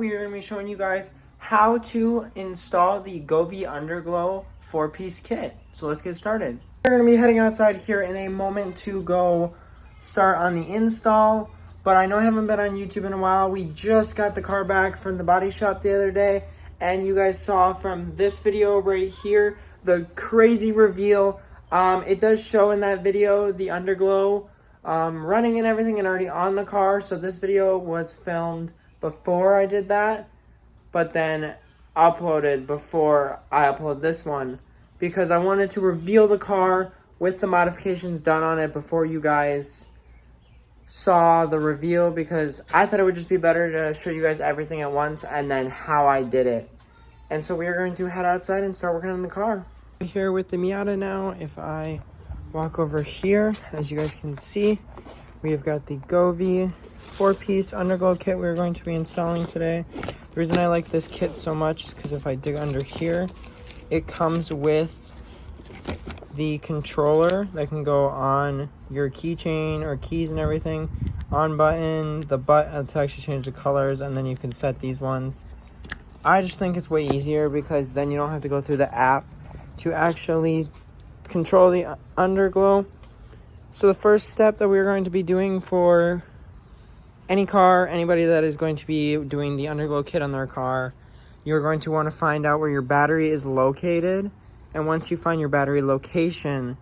we are going to be showing you guys how to install the Govee Underglow 4-piece kit. So let's get started. We're going to be heading outside here in a moment to go start on the install. But I know I haven't been on YouTube in a while. We just got the car back from the body shop the other day. And you guys saw from this video right here, the crazy reveal. It does show in that video the underglow running and everything and already on the car. So this video was filmed before I did that, but then uploaded before I upload this one because I wanted to reveal the car with the modifications done on it before you guys saw the reveal, because I thought it would just be better to show you guys everything at once and then how I did it. And so we are going to head outside and start working on the car. Here with the Miata now. If I walk over here, as you guys can see, we have got the Govee 4-piece underglow kit we're going to be installing today. The reason I like this kit so much is because if I dig under here, it comes with the controller that can go on your keychain or keys and everything, on button, the button to actually change the colors, and then you can set these ones. I just think it's way easier because then you don't have to go through the app to actually control the underglow. So the first step that we're going to be doing for any car, anybody that is going to be doing the underglow kit on their car, you're going to want to find out where your battery is located. And once you find your battery location,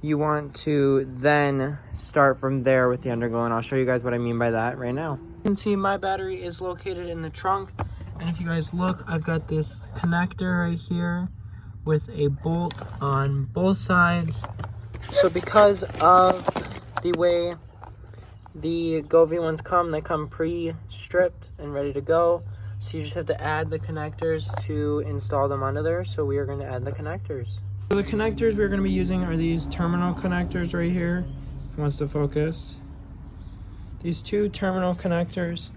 you want to then start from there with the underglow. And I'll show you guys what I mean by that right now. You can see my battery is located in the trunk. And if you guys look, I've got this connector right here with a bolt on both sides. So because of the way the Govee ones come, they come pre-stripped and ready to go. So you just have to add the connectors to install them onto there. So we are going to add the connectors. So the connectors we're going to be using are these terminal connectors right here. If it wants to focus. These two terminal connectors.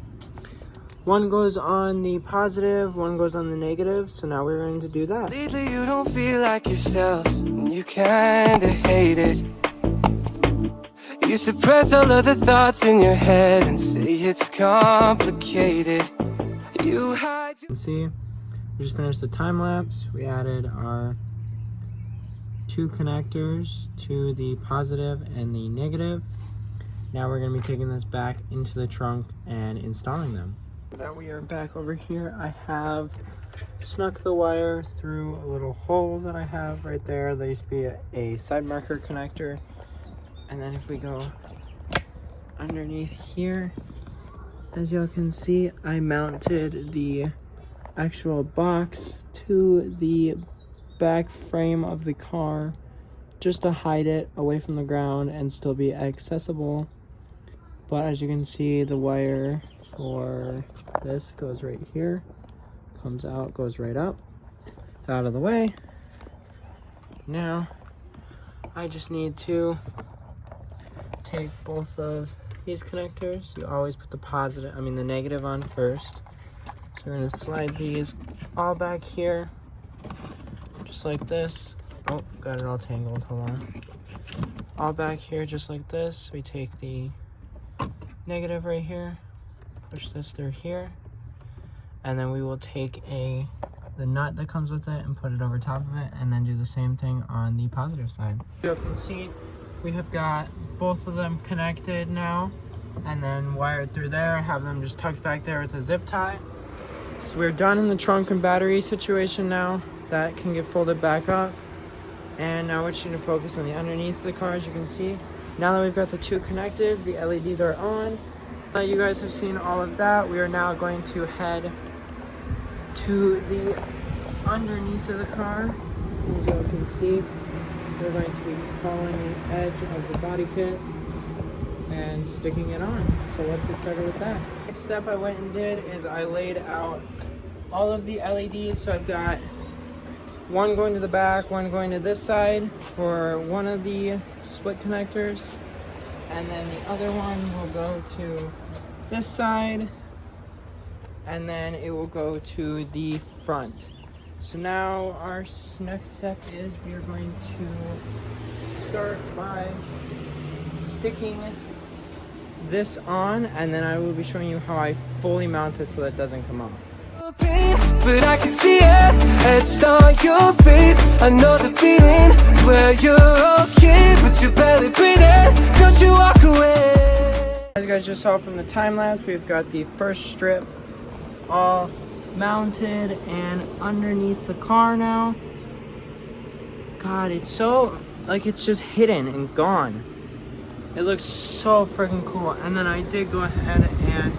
One goes on the positive, one goes on the negative. So now we're going to do that. Lately you don't feel like yourself, you kinda hate it. You suppress all of the thoughts in your head and say it's complicated. You hide. You can see, we just finished the time lapse. We added our two connectors to the positive and the negative. Now we're going to be taking this back into the trunk and installing them. Now we are back over here. I have snuck the wire through a little hole that I have right there. There used to be a side marker connector. And then if we go underneath here, as y'all can see, I mounted the actual box to the back frame of the car just to hide it away from the ground and still be accessible. But as you can see, the wire for this goes right here, comes out, goes right up. It's out of the way. Now I just need to take both of these connectors. You always put the negative on first. So we're going to slide these all back here just like this. Oh, got it all tangled, hold on. All back here just like this. We take the negative right here, push this through here, and then we will take the nut that comes with it and put it over top of it, and then do the same thing on the positive side. You can see we have got both of them connected now and then wired through there. Have them just tucked back there with a zip tie. So we're done in the trunk and battery situation now. That can get folded back up. And now we're just going to focus on the underneath of the car. As you can see, now that we've got the two connected, the LEDs are on. Now you guys have seen all of that. We are now going to head to the underneath of the car. As you can see, we're going to be following the edge of the body kit and sticking it on. So let's get started with that. Next step I went and did is I laid out all of the LEDs. So I've got one going to the back, one going to this side for one of the split connectors, and then the other one will go to this side, and then it will go to the front. So now our next step is we are going to start by sticking this on, and then I will be showing you how I fully mount it so that it doesn't come off. But I can see it etched on your face. I know the feeling, swear you're okay, but you're barely breathing. Don't you walk away. As you guys just saw from the time lapse, we've got the first strip all mounted and underneath the car now. God, it's so, like, it's just hidden and gone. It looks so freaking cool. And then I did go ahead and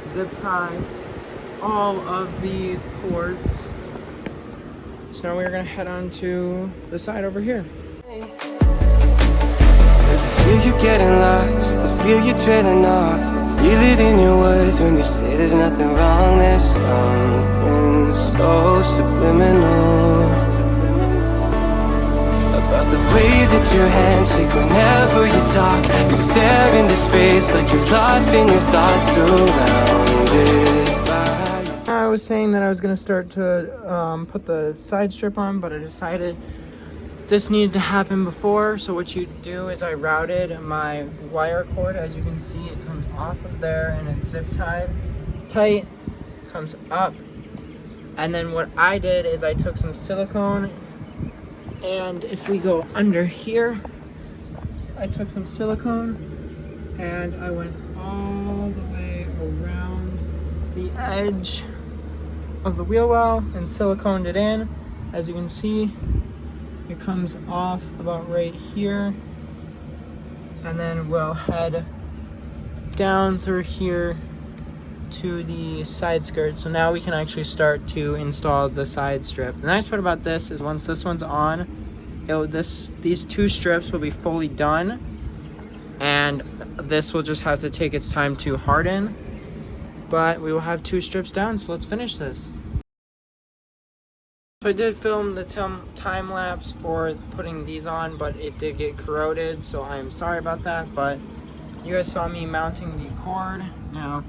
zip tie all of the cords. So now we're gonna head on to the side over here. There's a feel you getting lost, the feel you trailing off. Feel it in your words when you say there's nothing wrong. There's something so subliminal about the way that your hands shake whenever you talk. You stare into space like you're lost in your thoughts, surrounded by. I was saying that I was gonna start to put the side strip on, but I decided this needed to happen before. So what you do is I routed my wire cord. As you can see, it comes off of there and it's zip tied tight, comes up. And then what I did is I took some silicone, and if we go under here, I took some silicone and I went all the way around the edge of the wheel well and siliconed it in. As you can see, it comes off about right here, and then we'll head down through here to the side skirt. So now we can actually start to install the side strip. The nice part about this is once this one's on, these two strips will be fully done, and this will just have to take its time to harden, but we will have two strips down. So let's finish this. So I did film the time lapse for putting these on, but it did get corroded, so I'm sorry about that. But you guys saw me mounting the cord. Now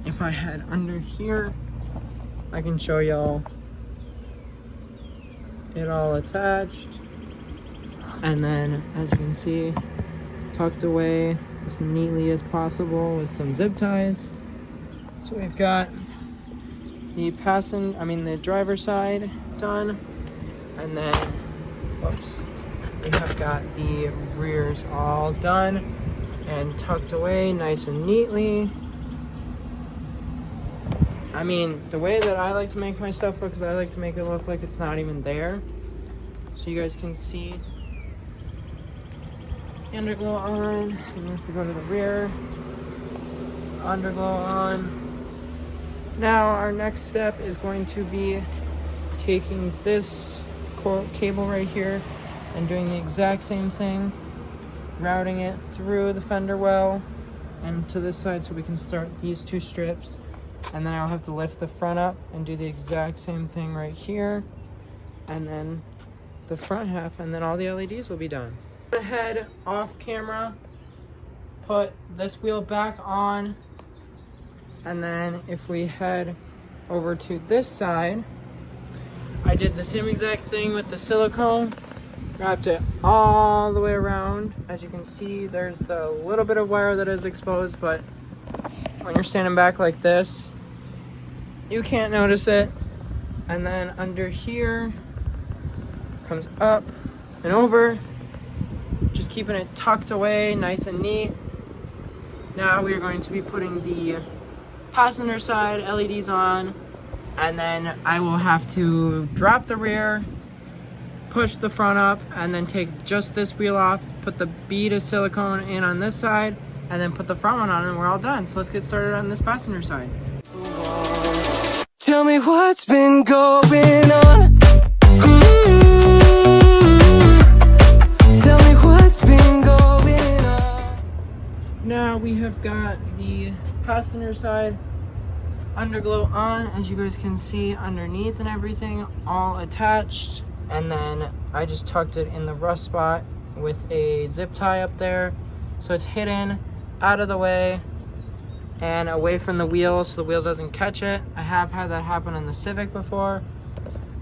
if I head under here, I can show y'all it all attached, and then as you can see, tucked away as neatly as possible with some zip ties. So we've got the the driver's side done, and then whoops, we have got the rears all done and tucked away nice and neatly. I mean, the way that I like to make my stuff look is I like to make it look like it's not even there, so you guys can see the underglow on. And if we go to the rear, underglow on. Now our next step is going to be taking this cable right here and doing the exact same thing, routing it through the fender well and to this side so we can start these two strips. And then I'll have to lift the front up and do the exact same thing right here, and then the front half, and then all the LEDs will be done. I'm gonna head off camera, put this wheel back on, and then if we head over to this side, I did the same exact thing with the silicone, wrapped it all the way around. As you can see, there's the little bit of wire that is exposed, but when you're standing back like this, you can't notice it. And then under here, comes up and over, just keeping it tucked away nice and neat. Now we are going to be putting the passenger side LEDs on, and then I will have to drop the rear, push the front up, and then take just this wheel off, put the bead of silicone in on this side, and then put the front one on, and we're all done. So let's get started on this passenger side. Tell me what's been going on. Tell me what's been going on. Now we have got the passenger side underglow on, as you guys can see underneath and everything, all attached. And then I just tucked it in the rust spot with a zip tie up there, so it's hidden, out of the way, and away from the wheel so the wheel doesn't catch it. I have had that happen in the Civic before,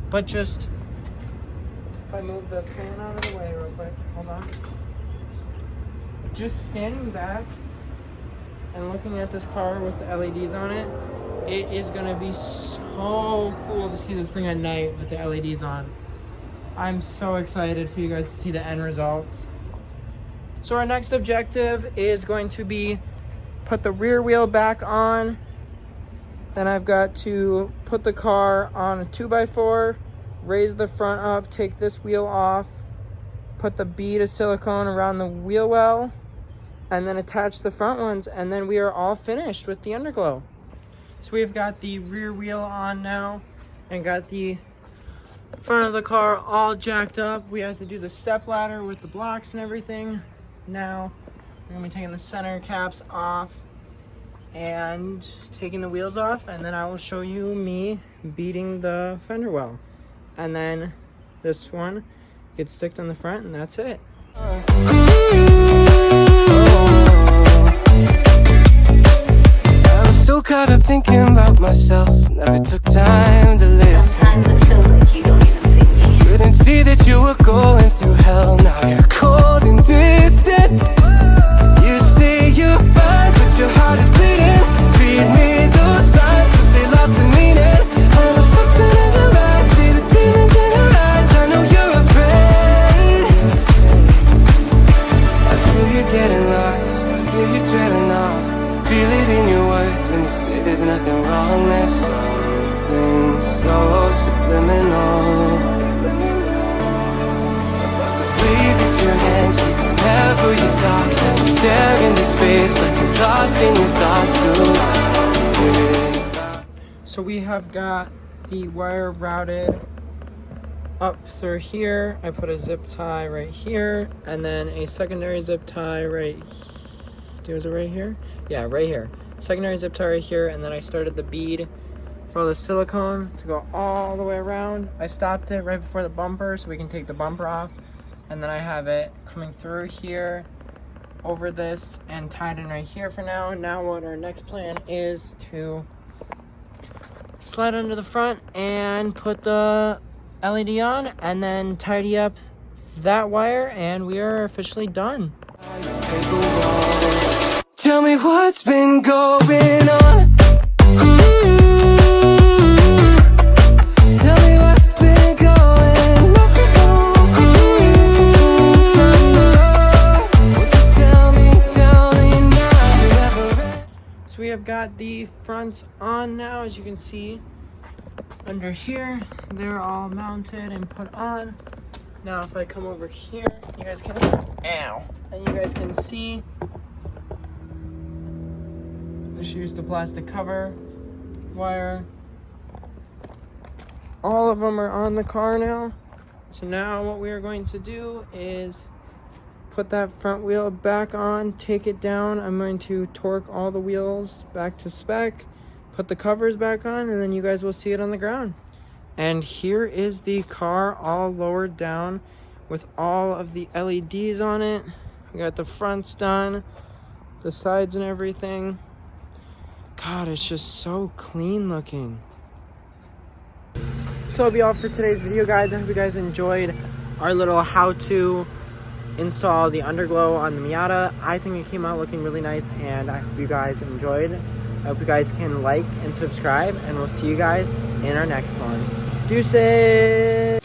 but just, if I move the fan out of the way real quick, hold on. Just standing back and looking at this car with the LEDs on it, it is gonna be so cool to see this thing at night with the LEDs on. I'm so excited for you guys to see the end results. So our next objective is going to be put the rear wheel back on. Then I've got to put the car on a 2x4, raise the front up, take this wheel off, put the bead of silicone around the wheel well, and then attach the front ones, and then we are all finished with the underglow. So we've got the rear wheel on now and got the front of the car all jacked up. We have to do the step ladder with the blocks and everything. Now we're gonna be taking the center caps off and taking the wheels off, and then I will show you me beating the fender well. And then this one gets sticked on the front, and that's it. So caught up thinking about myself, never took time to listen. Couldn't see that you were going through hell, now you're cold and distant. You say you're fine, but your heart is bleeding. Read me those signs, but they lost the meaning. I know something isn't right, see the demons in your eyes. I know you're afraid. I feel you getting lost, I feel you trailing off. Feel it in your words when you say there's nothing wrong. There's something so subliminal about the way that your hands shake whenever you talk. You stare into space like you're lost in your thoughts. So we have got the wire routed up through here. I put a zip tie right here, and then a secondary zip tie right here. Was it right here? Yeah, right here. Secondary zip tie right here, and then I started the bead for all the silicone to go all the way around. I stopped it right before the bumper so we can take the bumper off, and then I have it coming through here over this and tied in right here for now. Now what our next plan is to slide under the front and put the LED on, and then tidy up that wire, and we are officially done. Tell me what's been going on. Tell me what's been going on. Won't you tell me now. So we have got the fronts on now, as you can see under here. They're all mounted and put on. Now if I come over here, you guys can, and you guys can see, just use the plastic cover wire. All of them are on the car now. So now what we are going to do is put that front wheel back on, take it down. I'm going to torque all the wheels back to spec, put the covers back on, and then you guys will see it on the ground. And here is the car all lowered down with all of the LEDs on it. We got the fronts done, the sides and everything. God, it's just so clean looking. So that'll be all for today's video, guys. I hope you guys enjoyed our little how-to install the underglow on the Miata. I think it came out looking really nice, and I hope you guys enjoyed. I hope you guys can like and subscribe, and we'll see you guys in our next one. Deuces!